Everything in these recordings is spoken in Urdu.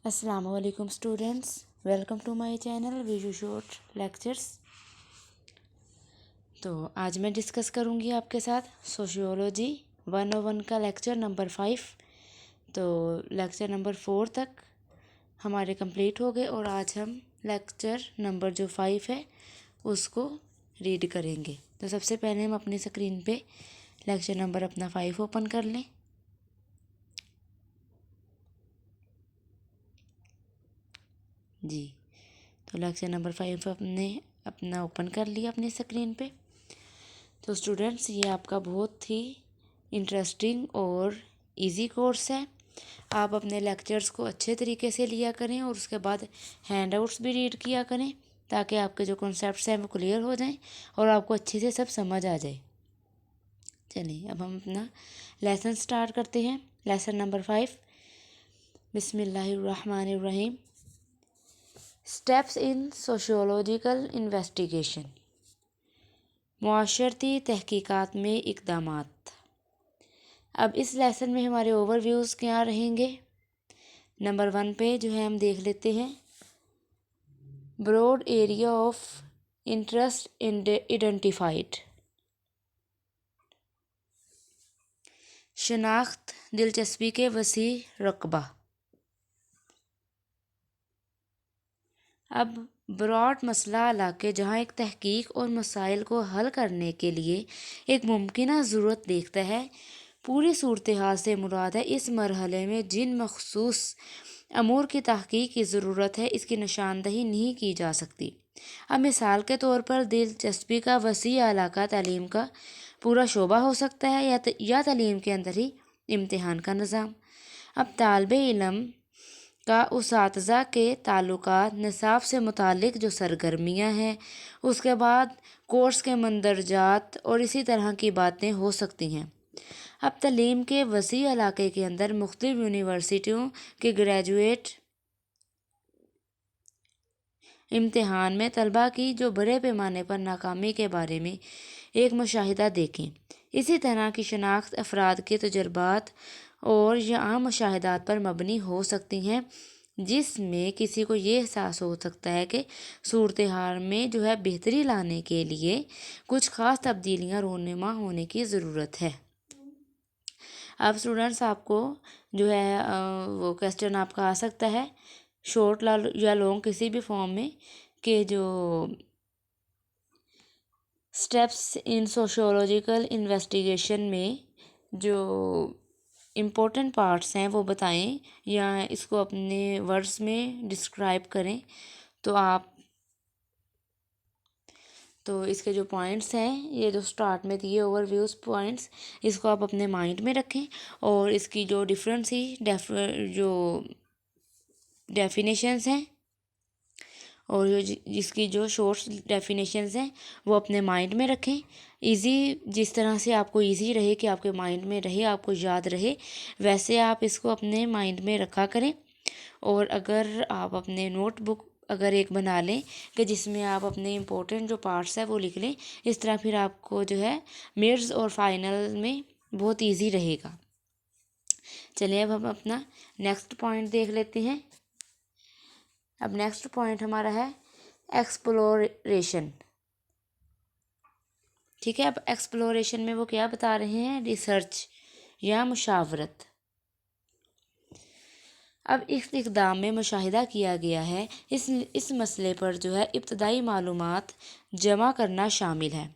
السلام علیکم students, welcome to my channel ویژو شارٹ لیکچرس۔ تو آج میں ڈسکس کروں گی آپ کے ساتھ سوشیولوجی 101 کا لیکچر نمبر 5۔ تو لیکچر نمبر 4 تک ہمارے کمپلیٹ ہو گئے اور آج ہم لیکچر نمبر جو 5 ہے اس کو ریڈ کریں گے۔ تو سب سے پہلے ہم اپنی اسکرین پہ لیکچر نمبر اپنا 5 اوپن کر لیں۔ جی، تو لیکچر نمبر 5 ہم نے اپنا اوپن کر لیا اپنی اسکرین پہ۔ تو اسٹوڈنٹس، یہ آپ کا بہت ہی انٹرسٹنگ اور ایزی کورس ہے۔ آپ اپنے لیکچرز کو اچھے طریقے سے لیا کریں اور اس کے بعد ہینڈ آؤٹس بھی ریڈ کیا کریں تاکہ آپ کے جو کنسیپٹس ہیں وہ کلیئر ہو جائیں اور آپ کو اچھے سے سب سمجھ آ جائے۔ چلیے اب ہم اپنا لیسن سٹارٹ کرتے ہیں۔ لیسن نمبر 5، بسم اللہ الرحمن الرحیم۔ اسٹیپس ان سوشیولوجیکل انویسٹیگیشن، معاشرتی تحقیقات میں اقدامات۔ اب اس لیسن میں ہمارے اوور ویوز کیا رہیں گے؟ نمبر 1 پہ جو ہے ہم دیکھ لیتے ہیں، broad area of interest identified, شناخت دلچسپی کے وسیع رقبہ۔ اب براڈ مسئلہ علاقے جہاں ایک تحقیق اور مسائل کو حل کرنے کے لیے ایک ممکنہ ضرورت دیکھتا ہے۔ پوری صورتحال سے مراد ہے اس مرحلے میں جن مخصوص امور کی تحقیق کی ضرورت ہے، اس کی نشاندہی نہیں کی جا سکتی۔ اب مثال کے طور پر دلچسپی کا وسیع علاقہ تعلیم کا پورا شعبہ ہو سکتا ہے یا تعلیم کے اندر ہی امتحان کا نظام۔ اب طالب علم کا اساتذہ کے تعلقات، نصاب سے متعلق جو سرگرمیاں ہیں، اس کے بعد کورس کے مندرجات اور اسی طرح کی باتیں ہو سکتی ہیں۔ اب تعلیم کے وسیع علاقے کے اندر مختلف یونیورسٹیوں کے گریجویٹ امتحان میں طلباء کی جو بڑے پیمانے پر ناکامی کے بارے میں ایک مشاہدہ دیکھیں۔ اسی طرح کی شناخت افراد کے تجربات اور یا عام مشاہدات پر مبنی ہو سکتی ہیں، جس میں کسی کو یہ احساس ہو سکتا ہے کہ صورتحال میں جو ہے بہتری لانے کے لیے کچھ خاص تبدیلیاں رونما ہونے کی ضرورت ہے۔ اب اسٹوڈنٹس، آپ کو جو ہے وہ کویسچن آپ کا آ سکتا ہے شارٹ یا لانگ کسی بھی فارم میں، کہ جو اسٹیپس ان سوشیولوجیکل انویسٹیگیشن میں جو امپورٹنٹ پارٹس ہیں وہ بتائیں یا اس کو اپنے ورڈز میں ڈسکرائب کریں۔ تو اس کے جو پوائنٹس ہیں، یہ جو سٹارٹ میں دیے اوور ویوز پوائنٹس، اس کو آپ اپنے مائنڈ میں رکھیں اور اس کی جو ڈفرینس ہی جو ڈیفینیشنز ہیں اور جس کی جو شارٹس ڈیفینیشنز ہیں وہ اپنے مائنڈ میں رکھیں۔ ایزی، جس طرح سے آپ کو ایزی رہے کہ آپ کے مائنڈ میں رہے، آپ کو یاد رہے، ویسے آپ اس کو اپنے مائنڈ میں رکھا کریں۔ اور اگر آپ اپنے نوٹ بک اگر ایک بنا لیں کہ جس میں آپ اپنے امپورٹنٹ جو پارٹس ہیں وہ لکھ لیں، اس طرح پھر آپ کو جو ہے میڈز اور فائنل میں بہت ایزی رہے گا۔ چلیے اب ہم اپنا نیکسٹ پوائنٹ دیکھ لیتے ہیں۔ اب نیکسٹ پوائنٹ ہمارا ہے ایکسپلوریشن۔ ٹھیک ہے، اب ایکسپلوریشن میں وہ کیا بتا رہے ہیں؟ ریسرچ یا مشاورت۔ اب اس اقدام میں مشاہدہ کیا گیا ہے اس مسئلے پر جو ہے ابتدائی معلومات جمع کرنا شامل ہے۔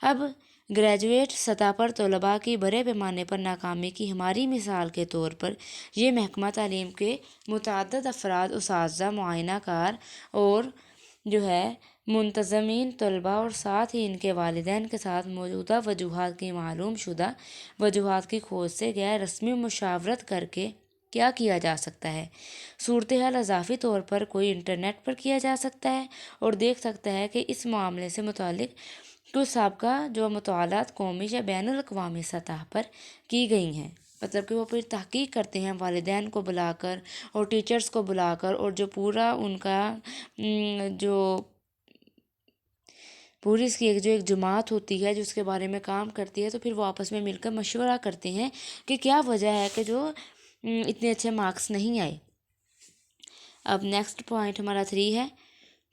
اب گریجویٹ سطح پر طلباء کی بڑے پیمانے پر ناکامی کی ہماری مثال کے طور پر یہ محکمہ تعلیم کے متعدد افراد، اساتذہ، معائنہ کار اور جو ہے منتظمین، طلباء اور ساتھ ہی ان کے والدین کے ساتھ موجودہ وجوہات کی معلوم شدہ وجوہات کی کھوج سے غیر رسمی مشاورت کر کے کیا کیا جا سکتا ہے۔ صورتحال اضافی طور پر کوئی انٹرنیٹ پر کیا جا سکتا ہے اور دیکھ سکتا ہے کہ اس معاملے سے متعلق کچھ سابقہ جو مطالعات قومی یا بین الاقوامی سطح پر کی گئی ہیں۔ مطلب کہ وہ پھر تحقیق کرتے ہیں والدین کو بلا کر اور ٹیچرز کو بلا کر، اور جو پورا ان کا جو پوری اس کی ایک جماعت ہوتی ہے جو اس کے بارے میں کام کرتی ہے، تو پھر وہ آپس میں مل کر مشورہ کرتے ہیں کہ کیا وجہ ہے کہ جو اتنے اچھے مارکس نہیں آئے۔ اب نیکسٹ پوائنٹ ہمارا 3 ہے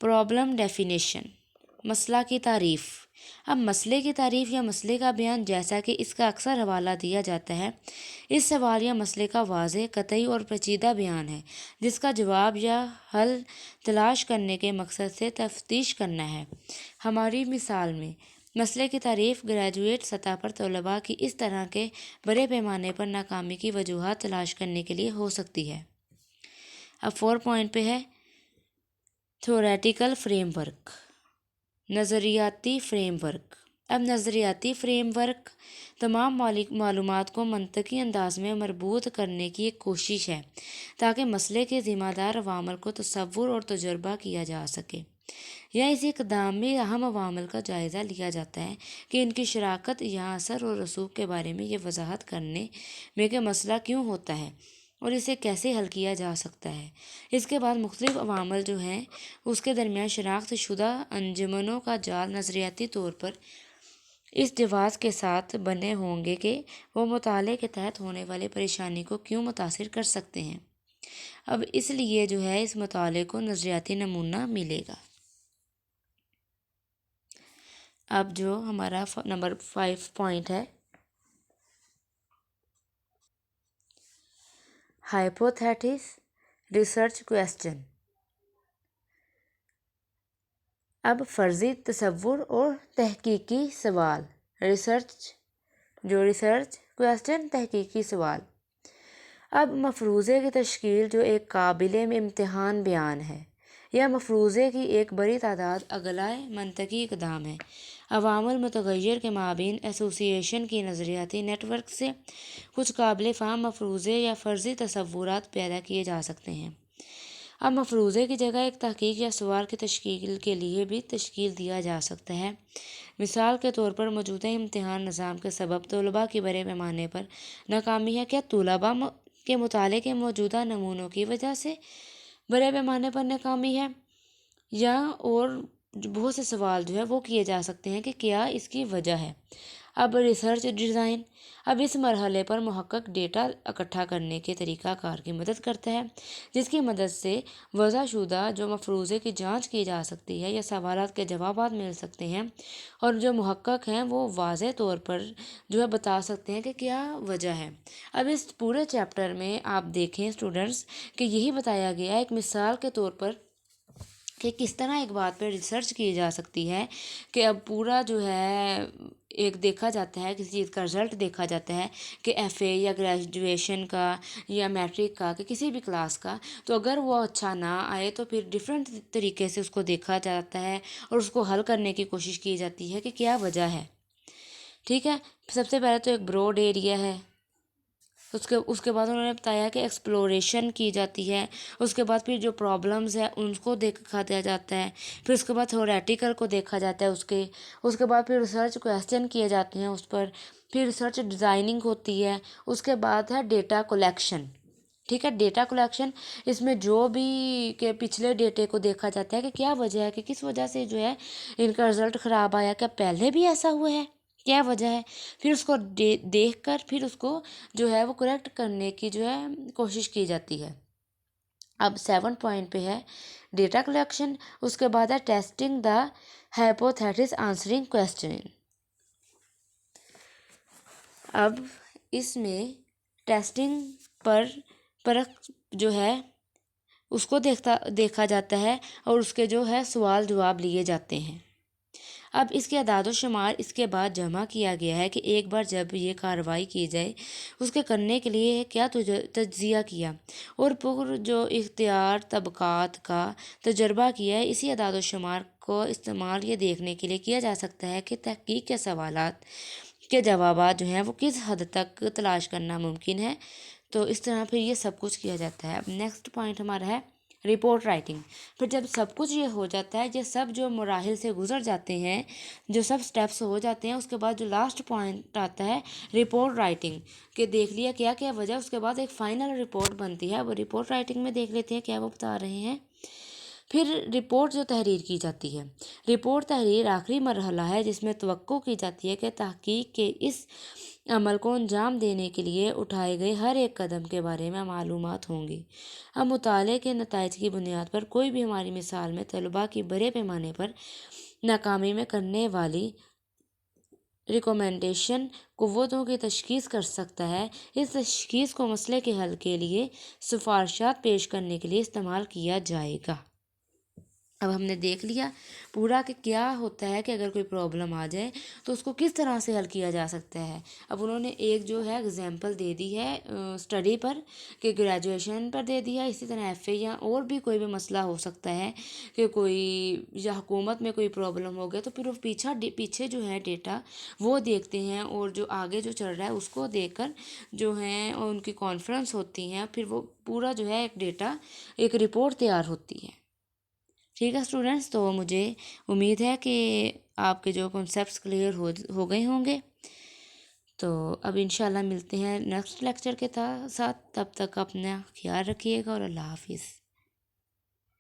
پرابلم ڈیفینیشن، مسئلہ کی تعریف۔ اب مسئلے کی تعریف یا مسئلے کا بیان جیسا کہ اس کا اکثر حوالہ دیا جاتا ہے، اس سوال یا مسئلے کا واضح، قطعی اور پیچیدہ بیان ہے جس کا جواب یا حل تلاش کرنے کے مقصد سے تفتیش کرنا ہے۔ ہماری مثال میں مسئلے کی تعریف گریجویٹ سطح پر طلباء کی اس طرح کے بڑے پیمانے پر ناکامی کی وجوہات تلاش کرنے کے لیے ہو سکتی ہے۔ اب 4 پوائنٹ پہ ہے تھیوریٹیکل فریم ورک، نظریاتی فریم ورک۔ اب نظریاتی فریم ورک تمام معلومات کو منطقی انداز میں مربوط کرنے کی ایک کوشش ہے تاکہ مسئلے کے ذمہ دار عوامل کو تصور اور تجربہ کیا جا سکے، یا اسی اقدام میں اہم عوامل کا جائزہ لیا جاتا ہے کہ ان کی شراکت یا اثر اور رسوخ کے بارے میں یہ وضاحت کرنے میں کہ مسئلہ کیوں ہوتا ہے اور اسے کیسے حل کیا جا سکتا ہے۔ اس کے بعد مختلف عوامل جو ہیں اس کے درمیان شناخت شدہ انجمنوں کا جال نظریاتی طور پر اس جواز کے ساتھ بنے ہوں گے کہ وہ مطالعے کے تحت ہونے والی پریشانی کو کیوں متاثر کر سکتے ہیں۔ اب اس لیے جو ہے اس مطالعے کو نظریاتی نمونہ ملے گا۔ اب جو ہمارا نمبر 5 پوائنٹ ہے ہائپوتھیٹس ریسرچ کویسچن۔ اب فرضی تصور اور تحقیقی سوال، ریسرچ کویسچن، تحقیقی سوال۔ اب مفروضے کی تشکیل جو ایک قابل امتحان بیان ہے یا مفروضے کی ایک بڑی تعداد اگلائے منطقی اقدام ہے۔ عوامل متغیر کے مابین ایسوسی ایشن کی نظریاتی نیٹ ورک سے کچھ قابل فہم مفروضے یا فرضی تصورات پیدا کیے جا سکتے ہیں۔ اب مفروضے کی جگہ ایک تحقیق یا سوال کی تشکیل کے لیے بھی تشکیل دیا جا سکتا ہے۔ مثال کے طور پر موجودہ امتحان نظام کے سبب طلباء کی بڑے پیمانے پر ناکامی ہے۔ کیا طلباء کے مطالعے کے موجودہ نمونوں کی وجہ سے بڑے پیمانے پر ناکامی ہے، یا اور بہت سے سوال جو ہے وہ کیے جا سکتے ہیں کہ کیا اس کی وجہ ہے۔ اب ریسرچ ڈیزائن، اب اس مرحلے پر محقق ڈیٹا اکٹھا کرنے کے طریقہ کار کی مدد کرتا ہے جس کی مدد سے وضع شدہ جو مفروضے کی جانچ کی جا سکتی ہے یا سوالات کے جوابات مل سکتے ہیں، اور جو محقق ہیں وہ واضح طور پر جو ہے بتا سکتے ہیں کہ کیا وجہ ہے۔ اب اس پورے چیپٹر میں آپ دیکھیں اسٹوڈنٹس کہ یہی بتایا گیا ہے ایک مثال کے طور پر کہ کس طرح ایک بات پہ ریسرچ کی جا سکتی ہے، کہ اب پورا جو ہے ایک دیکھا جاتا ہے کسی چیز کا رزلٹ دیکھا جاتا ہے کہ ایف اے یا گریجویشن کا یا میٹرک کا کہ کسی بھی کلاس کا، تو اگر وہ اچھا نہ آئے تو پھر ڈفرینٹ طریقے سے اس کو دیکھا جاتا ہے اور اس کو حل کرنے کی کوشش کی جاتی ہے کہ کیا وجہ ہے۔ ٹھیک ہے، سب سے پہلے تو ایک براڈ ایریا ہے، اس کے بعد انہوں نے بتایا کہ ایکسپلوریشن کی جاتی ہے، اس کے بعد پھر جو پرابلمز ہیں ان کو دیکھا جاتا ہے، پھر اس کے بعد تھیوریٹیکل کو دیکھا جاتا ہے اس کے بعد پھر ریسرچ کویسچن کیے جاتے ہیں اس پر، پھر ریسرچ ڈیزائننگ ہوتی ہے، اس کے بعد ہے ڈیٹا کلیکشن۔ ٹھیک ہے، ڈیٹا کلیکشن اس میں جو بھی کہ پچھلے ڈیٹے کو دیکھا جاتا ہے کہ کیا وجہ ہے، کہ کس وجہ سے جو ہے ان کا رزلٹ خراب آیا، کیا پہلے بھی ایسا ہوا ہے، کیا وجہ ہے، پھر اس کو دیکھ کر پھر اس کو جو ہے وہ کریکٹ کرنے کی جو ہے کوشش کی جاتی ہے۔ اب 7 پوائنٹ پہ ہے ڈیٹا کلیکشن، اس کے بعد ہے testing the hypothesis answering question. اب اس میں ٹیسٹنگ پر پرکھ جو ہے اس کو دیکھا جاتا ہے اور اس کے جو ہے سوال جواب لیے جاتے ہیں۔ اب اس کے اعداد و شمار اس کے بعد جمع کیا گیا ہے کہ ایک بار جب یہ کارروائی کی جائے اس کے کرنے کے لیے کیا تجزیہ کیا اور پر جو اختیار طبقات کا تجربہ کیا ہے، اسی اعداد و شمار کو استعمال یہ دیکھنے کے لیے کیا جا سکتا ہے کہ تحقیق کے سوالات کے جوابات جو ہیں وہ کس حد تک تلاش کرنا ممکن ہے۔ تو اس طرح پھر یہ سب کچھ کیا جاتا ہے۔ اب نیکسٹ پوائنٹ ہمارا ہے رپورٹ رائٹنگ۔ پھر جب سب کچھ یہ ہو جاتا ہے، یہ سب جو مراحل سے گزر جاتے ہیں، جو سب سٹیپس ہو جاتے ہیں، اس کے بعد جو لاسٹ پوائنٹ آتا ہے رپورٹ رائٹنگ، کہ دیکھ لیا کیا کیا وجہ، اس کے بعد ایک فائنل رپورٹ بنتی ہے۔ وہ رپورٹ رائٹنگ میں دیکھ لیتے ہیں کیا وہ بتا رہے ہیں۔ پھر رپورٹ جو تحریر کی جاتی ہے، رپورٹ تحریر آخری مرحلہ ہے جس میں توقع کی جاتی ہے کہ تحقیق کے اس عمل کو انجام دینے کے لیے اٹھائے گئے ہر ایک قدم کے بارے میں معلومات ہوں گی۔ اب مطالعے کے نتائج کی بنیاد پر کوئی بھی ہماری مثال میں طلباء کی بڑے پیمانے پر ناکامی میں کرنے والی ریکومنڈیشن قوتوں کی تشخیص کر سکتا ہے۔ اس تشخیص کو مسئلے کے حل کے لیے سفارشات پیش کرنے کے لیے استعمال کیا جائے گا۔ اب ہم نے دیکھ لیا پورا کہ کیا ہوتا ہے کہ اگر کوئی پرابلم آ جائے تو اس کو کس طرح سے حل کیا جا سکتا ہے۔ اب انہوں نے ایک جو ہے اگزامپل دے دی ہے اسٹڈی پر کہ گریجویشن پر دے دیا، اسی طرح ایف اے یا اور بھی کوئی بھی مسئلہ ہو سکتا ہے کہ کوئی یا حکومت میں کوئی پرابلم ہو گیا تو پھر وہ پیچھے جو ہے ڈیٹا وہ دیکھتے ہیں اور جو آگے جو چل رہا ہے اس کو دیکھ کر جو ہیں ان کی کانفرنس ہوتی ہیں، پھر وہ پورا جو ہے ایک ڈیٹا ایک رپورٹ تیار ہوتی ہے۔ ٹھیک ہے اسٹوڈنٹس، تو مجھے امید ہے کہ آپ کے جو کنسیپٹس کلیئر ہو گئے ہوں گے۔ تو اب انشاءاللہ ملتے ہیں نیکسٹ لیکچر کے ساتھ، تب تک اپنا خیال رکھیے گا اور اللہ حافظ۔